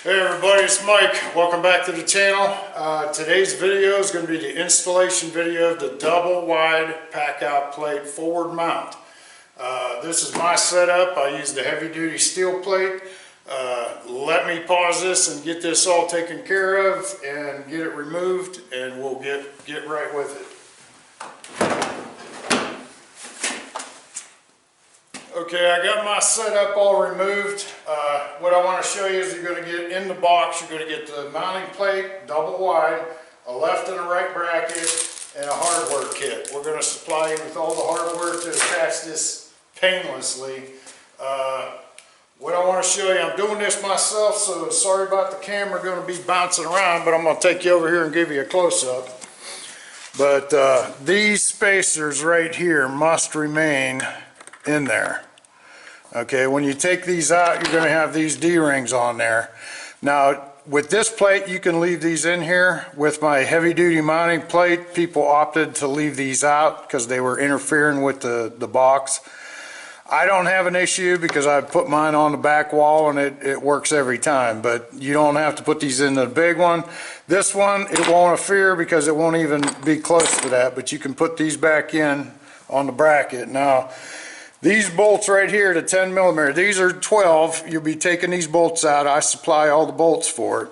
Hey everybody, it's Mike. Welcome back to the channel. Today's video is going to be the installation video of the double wide pack out plate forward mount. This is my setup. I used a heavy duty steel plate. Let me pause this and get this all taken care of and get it removed, and we'll get right with it. Okay, I got my setup all removed. What I want to show you is you're going to get in the box, you're going to get the mounting plate, double wide, a left and a right bracket, and a hardware kit. We're going to supply you with all the hardware to attach this painlessly. What I want to show you, I'm doing this myself, so sorry about the camera going to be bouncing around, but I'm going to take you over here and give you a close-up. But these spacers right here must remain in there. Okay, when you take these out, you're going to have these D-rings on there. Now, with this plate, you can leave these in here. With my heavy-duty mounting plate, people opted to leave these out because they were interfering with the box. I don't have an issue because I put mine on the back wall and it works every time, but you don't have to put these in the big one. This one, it won't interfere because it won't even be close to that, but you can put these back in on the bracket. Now, these bolts right here, the 10 millimeter, these are 12. You'll be taking these bolts out. I supply all the bolts for it.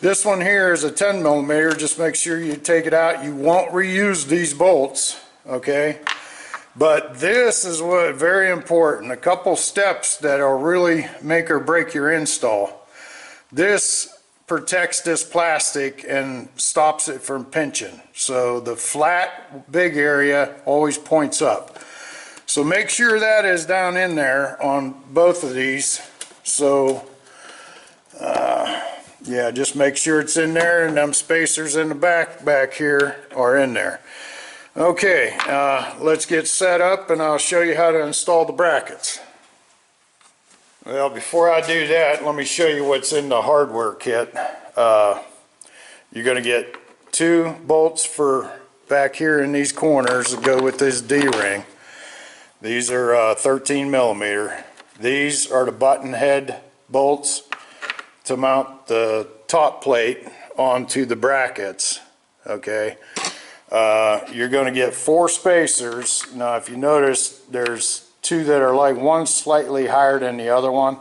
This one here is a 10 millimeter. Just make sure you take it out. You won't reuse these bolts, okay? But this is what very important. A couple steps that'll really make or break your install. This protects this plastic and stops it from pinching. So the flat, big area always points up. So make sure that is down in there on both of these. So yeah, just make sure it's in there, and them spacers in the back here are in there. Okay, let's get set up and I'll show you how to install the brackets. Well, before I do that, let me show you what's in the hardware kit. You're going to get 2 bolts for back here in these corners that go with this D-ring. These are 13 millimeter. These are the button head bolts to mount the top plate onto the brackets. Okay, you're going to get 4 spacers. Now, if you notice, there's 2 that are like one slightly higher than the other one.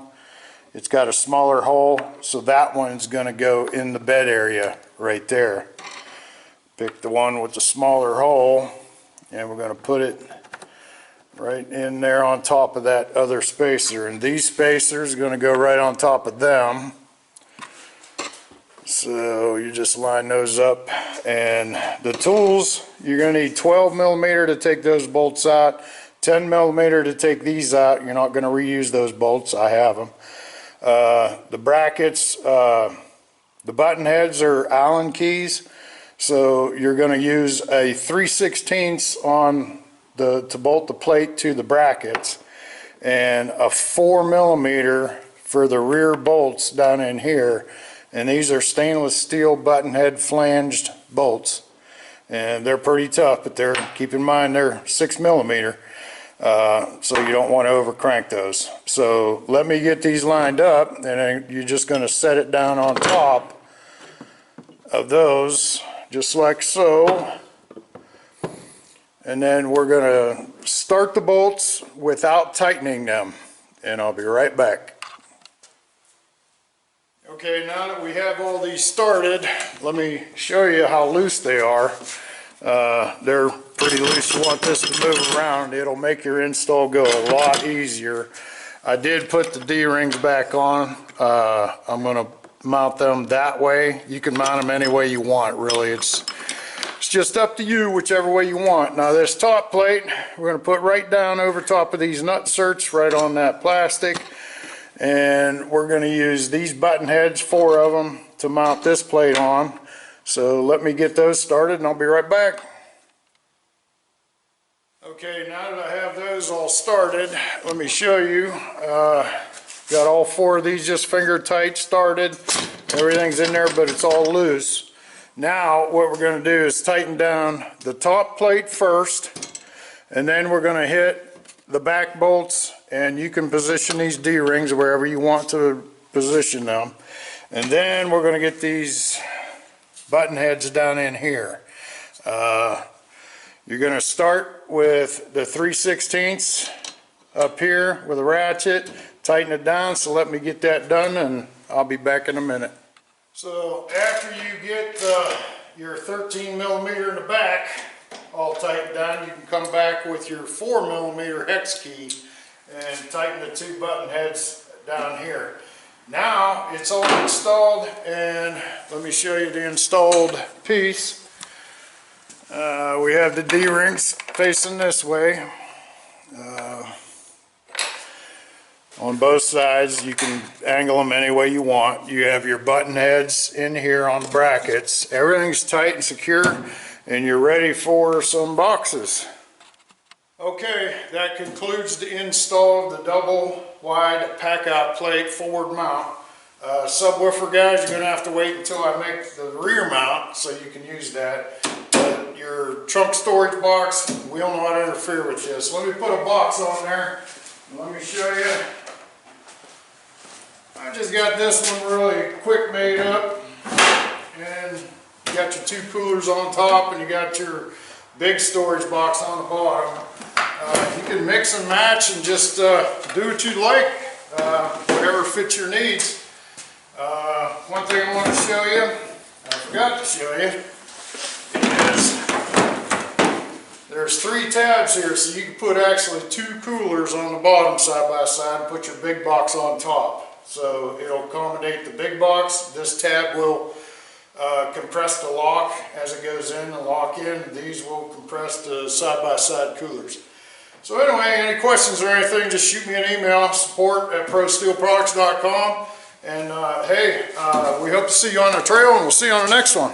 It's got a smaller hole, so that one's going to go in the bed area right there. Pick the one with the smaller hole, and we're going to put it right in there on top of that other spacer, and these spacers are going to go right on top of them. So you just line those up, and the tools, you're going to need 12 millimeter to take those bolts out, 10 millimeter to take these out. You're not going to reuse those bolts. I have them. The brackets, the button heads are Allen keys, so you're going to use a 3/16 on to bolt the plate to the brackets, and a 4 millimeter for the rear bolts down in here. And these are stainless steel button head flanged bolts, and they're pretty tough, but keep in mind they're 6 millimeter, so you don't want to over crank those. So let me get these lined up, and then you're just going to set it down on top of those just like so. And then we're going to start the bolts without tightening them, and I'll be right back. Okay, now that we have all these started, let me show you how loose they are. They're pretty loose. You want this to move around. It'll make your install go a lot easier. I did put the D-rings back on. I'm going to mount them that way. You can mount them any way you want, really. It's just up to you, whichever way you want. Now this top plate, we're going to put right down over top of these nut certs, right on that plastic. And we're going to use these button heads, 4 of them, to mount this plate on. So let me get those started and I'll be right back. Okay, now that I have those all started, let me show you. Got all 4 of these just finger tight started. Everything's in there, but it's all loose. Now what we're going to do is tighten down the top plate first, and then we're going to hit the back bolts, and you can position these D-rings wherever you want to position them. And then we're going to get these button heads down in here. You're going to start with the 3/16 up here with a ratchet, tighten it down, so let me get that done and I'll be back in a minute. So after you get your 13 millimeter in the back all tightened down, you can come back with your 4 millimeter hex key and tighten the two button heads down here. Now it's all installed, and let me show you the installed piece. We have the D-rings facing this way. On both sides, you can angle them any way you want. You have your button heads in here on the brackets. Everything's tight and secure, and you're ready for some boxes. Okay, that concludes the install of the double wide pack-out plate forward mount. Subwoofer guys, you're going to have to wait until I make the rear mount so you can use that. But your trunk storage box, we don't know how to interfere with this. Let me put a box on there. Let me show you. I just got this one really quick made up, and you got your two coolers on top and you got your big storage box on the bottom. You can mix and match and just do what you like, whatever fits your needs. One thing I want to show you, I forgot to show you, is there's 3 tabs here, so you can put actually 2 coolers on the bottom side by side and put your big box on top. So it'll accommodate the big box. This tab will compress the lock as it goes in and lock in. These will compress the side-by-side coolers. So anyway, any questions or anything, just shoot me an email, support@prosteelproducts.com. And hey, we hope to see you on the trail, and we'll see you on the next one.